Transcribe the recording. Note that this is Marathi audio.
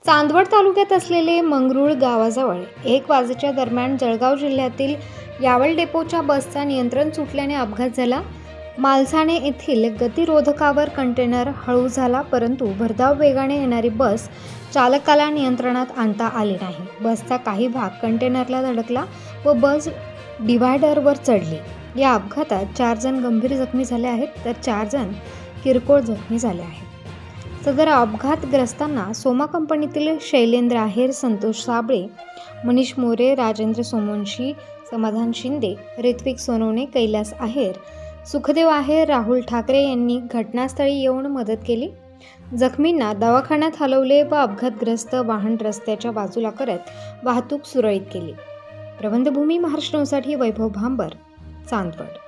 चांदवड तालुक्यात असलेले मंगरुळ गावाजवळ 1 वाजेच्या दरम्यान जळगाव जिल्ह्यातील यावल डेपोच्या बसचा नियंत्रण सुटल्याने अपघात झाला। मालसाणे येथील गतिरोधकावर कंटेनर हळू झाला, परंतु भरधाव वेगाने येणारी बस चालकाला नियंत्रणात आणता आले नाही। बसचा काही भाग कंटेनरला धडकला व बस डिव्हायडरवर चढली। या अपघातात 4 जण गंभीर जखमी झाले आहेत, तर 4 जण किरकोळ जखमी झाले आहेत। सदर अपघातग्रस्तांना सोमा कंपनीतील शैलेंद्र आहेर, संतोष साबळे, मनीष मोरे, राजेंद्र सोमवंशी, समाधान शिंदे, ऋत्विक सोनवणे, कैलास आहेर, सुखदेव आहेर, राहुल ठाकरे यांनी घटनास्थळी येऊन मदत केली। जखमींना दवाखान्यात हलवले व अपघातग्रस्त वाहन रस्त्याच्या बाजूला करत वाहतूक सुरळीत केली। प्रबंधभूमी महाराष्ट्र न्यूजसाठी वैभव भांबर, चांदवड।